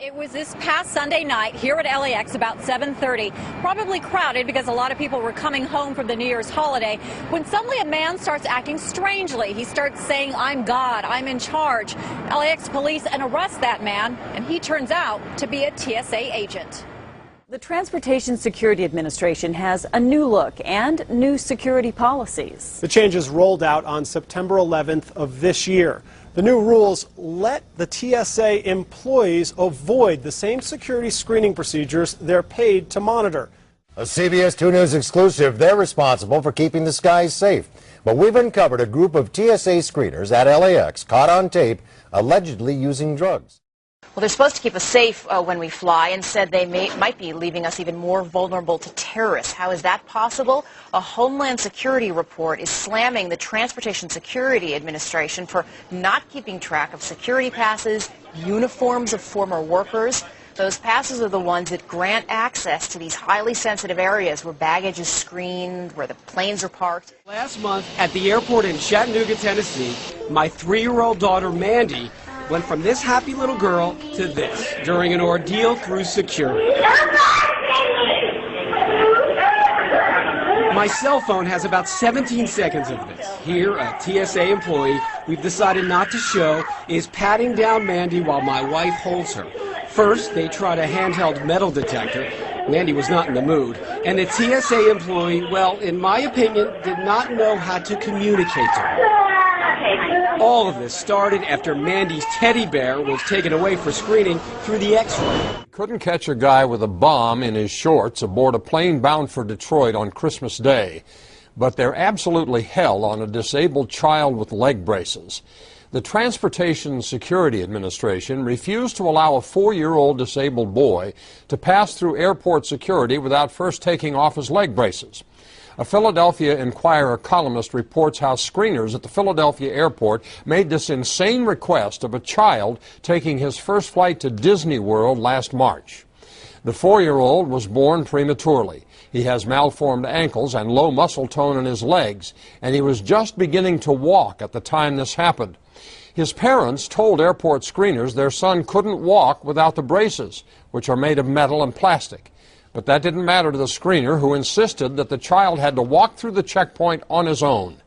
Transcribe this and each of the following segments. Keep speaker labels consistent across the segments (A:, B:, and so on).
A: It was this past Sunday night here at LAX about 7:30, probably crowded because a lot of people were coming home from the New Year's holiday, when suddenly a man starts acting strangely. He starts saying, "I'm God, I'm in charge." LAX police arrest that man, and he turns out to be a TSA agent. The Transportation Security Administration has a new look and new security policies.
B: The changes rolled out on September 11th of this year. The new rules let the TSA employees avoid the same security screening procedures they're paid to monitor.
C: A CBS 2 News exclusive, they're responsible for keeping the skies safe. But we've uncovered a group of TSA screeners at LAX caught on tape allegedly using drugs.
D: Well, they're supposed to keep us safe when we fly, and said they might be leaving us even more vulnerable to terrorists. How is that possible? A Homeland Security report is slamming the Transportation Security Administration for not keeping track of security passes, uniforms of former workers. Those passes are the ones that grant access to these highly sensitive areas where baggage is screened, where the planes are parked.
E: Last month at the airport in Chattanooga, Tennessee, my 3-year-old daughter, Mandy, went from this happy little girl to this during an ordeal through security. My cell phone has about 17 seconds of this. Here, a TSA employee we've decided not to show is patting down Mandy while my wife holds her. First, they tried a handheld metal detector. Mandy was not in the mood. And the TSA employee, well, in my opinion, did not know how to communicate to her. All of this started after Mandy's teddy bear was taken away for screening through the X-ray.
F: Couldn't catch a guy with a bomb in his shorts aboard a plane bound for Detroit on Christmas Day. But they're absolutely hell on a disabled child with leg braces. The Transportation Security Administration refused to allow a 4-year-old disabled boy to pass through airport security without first taking off his leg braces. A Philadelphia Inquirer columnist reports how screeners at the Philadelphia airport made this insane request of a child taking his first flight to Disney World last March. The 4-year-old was born prematurely. He has malformed ankles and low muscle tone in his legs, and he was just beginning to walk at the time this happened. His parents told airport screeners their son couldn't walk without the braces, which are made of metal and plastic. But that didn't matter to the screener, who insisted that the child had to walk through the checkpoint on his own.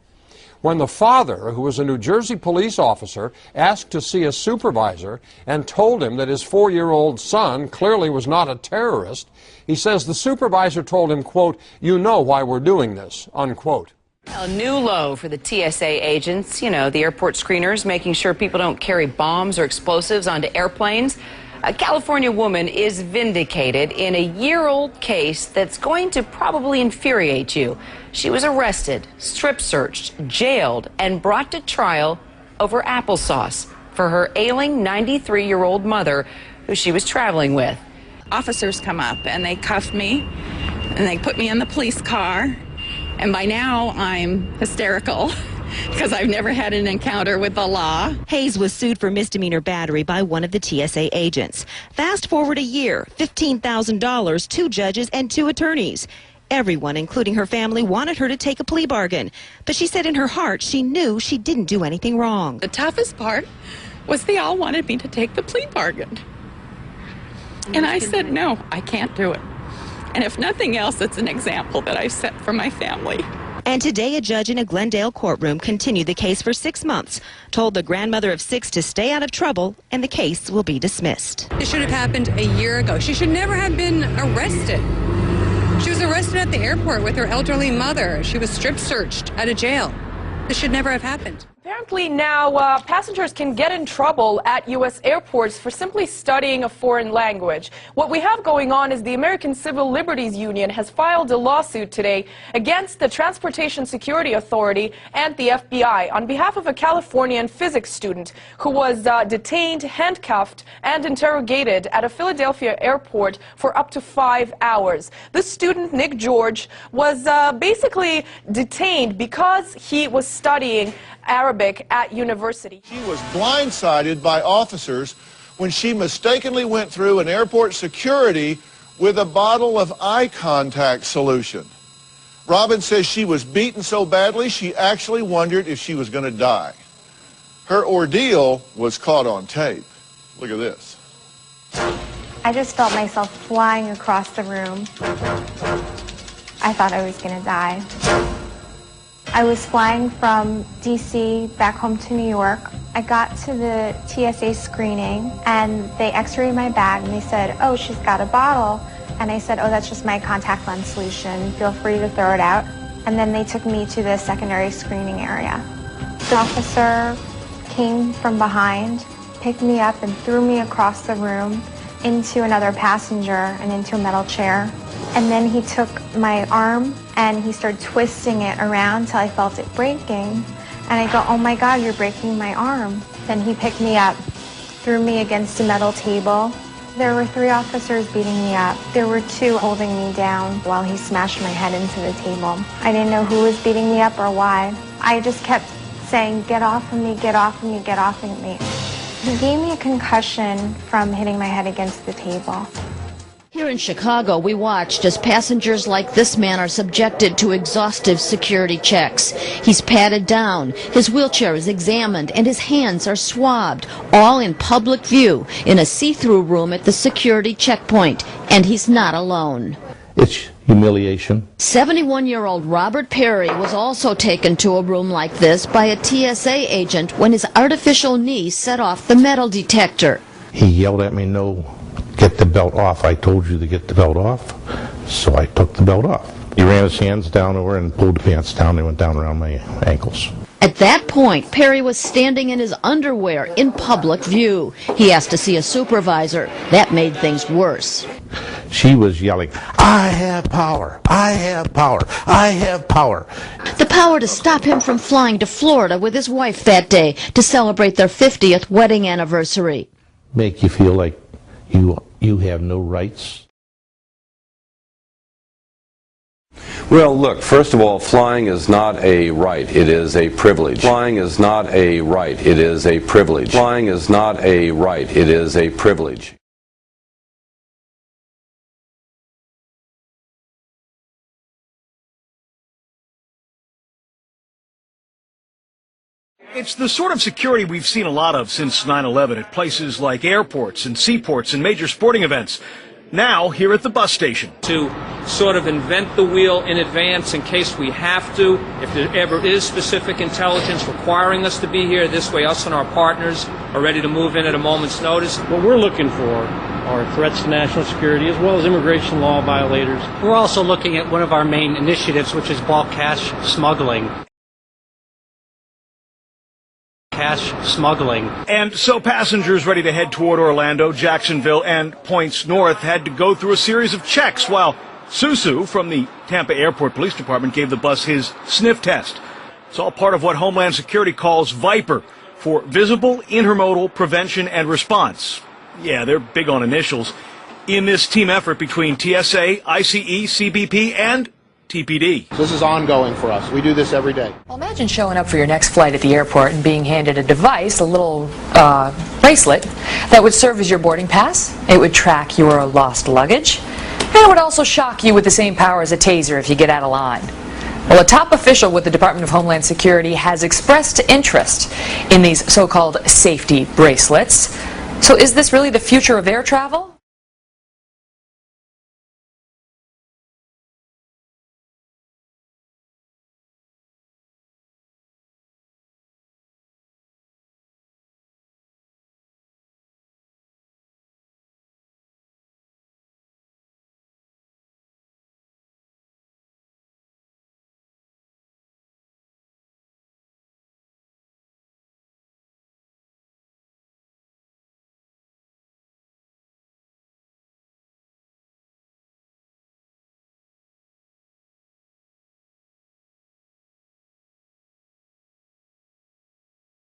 F: When the father, who was a New Jersey police officer, asked to see a supervisor and told him that his 4-year-old son clearly was not a terrorist, he says the supervisor told him, quote, "You know why we're doing this," unquote.
G: A new low for the TSA agents, the airport screeners, making sure people don't carry bombs or explosives onto airplanes. A California woman is vindicated in a year-old case that's going to probably infuriate you. She was arrested, strip-searched, jailed, and brought to trial over applesauce for her ailing 93-year-old mother who she was traveling with.
H: Officers come up and they cuff me and they put me in the police car, and by now I'm hysterical because I've never had an encounter with the law.
I: Hayes was sued for misdemeanor battery by one of the TSA agents. Fast forward a year, $15,000, 2 judges and 2 attorneys. Everyone, including her family, wanted her to take a plea bargain. But she said in her heart she knew she didn't do anything wrong.
H: The toughest part was they all wanted me to take the plea bargain. And I said, no, I can't do it. And if nothing else, it's an example that I set for my family.
I: And today, a judge in a Glendale courtroom continued the case for 6 months, told the grandmother of 6 to stay out of trouble, and the case will be dismissed.
J: It should have happened a year ago. She should never have been arrested. She was arrested at the airport with her elderly mother. She was strip searched at a jail. This should never have happened.
K: Apparently now passengers can get in trouble at U.S. airports for simply studying a foreign language. What we have going on is the American Civil Liberties Union has filed a lawsuit today against the Transportation Security Authority and the FBI on behalf of a Californian physics student who was detained, handcuffed, and interrogated at a Philadelphia airport for up to 5 hours. This student, Nick George, was basically detained because he was studying Arabic at university.
L: She was blindsided by officers when she mistakenly went through an airport security with a bottle of eye contact solution. Robin says she was beaten so badly she actually wondered if she was going to die. Her ordeal was caught on tape. Look at this.
M: I just felt myself flying across the room. I thought I was going to die. I was flying from D.C. back home to New York. I got to the TSA screening and they x-rayed my bag and they said, oh, she's got a bottle. And I said, oh, that's just my contact lens solution. Feel free to throw it out. And then they took me to the secondary screening area. The officer came from behind, picked me up and threw me across the room into another passenger and into a metal chair. And then he took my arm and he started twisting it around till I felt it breaking. And I go, oh my God, you're breaking my arm. Then he picked me up, threw me against a metal table. There were 3 officers beating me up. There were 2 holding me down while he smashed my head into the table. I didn't know who was beating me up or why. I just kept saying, get off of me, get off of me, get off of me. He gave me a concussion from hitting my head against the table.
N: Here in Chicago, we watched as passengers like this man are subjected to exhaustive security checks. He's patted down, his wheelchair is examined, and his hands are swabbed, all in public view in a see-through room at the security checkpoint. And he's not alone.
O: It's humiliation.
N: 71-year-old Robert Perry was also taken to a room like this by a TSA agent when his artificial knee set off the metal detector.
O: He yelled at me, no, get the belt off. I told you to get the belt off. So I took the belt off. He ran his hands down over and pulled the pants down. They went down around my ankles.
N: At that point, Perry was standing in his underwear in public view. He asked to see a supervisor. That made things worse.
O: She was yelling, I have power, I have power, I have power.
N: The power to stop him from flying to Florida with his wife that day to celebrate their 50th wedding anniversary.
O: Make you feel like you have no rights.
P: Well, look, first of all, flying is not a right, it is a privilege. Flying is not a right, it is a privilege. Flying is not a right, it is a privilege.
Q: It's the sort of security we've seen a lot of since 9/11 at places like airports and seaports and major sporting events. Now, here at the bus station.
R: To sort of invent the wheel in advance in case we have to, if there ever is specific intelligence requiring us to be here, this way us and our partners are ready to move in at a moment's notice.
S: What we're looking for are threats to national security as well as immigration law violators. We're also looking at one of our main initiatives, which is bulk cash smuggling.
Q: And so passengers ready to head toward Orlando, Jacksonville, and points north had to go through a series of checks while Susu from the Tampa Airport Police Department gave the bus his sniff test. It's all part of what Homeland Security calls VIPER, for Visible Intermodal Prevention and Response. Yeah, they're big on initials. In this team effort between TSA, ICE, CBP, and TPD.
T: This is ongoing for us. We do this every day.
U: Well, imagine showing up for your next flight at the airport and being handed a device, a little bracelet, that would serve as your boarding pass. It would track your lost luggage, and it would also shock you with the same power as a taser if you get out of line. Well, a top official with the Department of Homeland Security has expressed interest in these so-called safety bracelets. So is this really the future of air travel?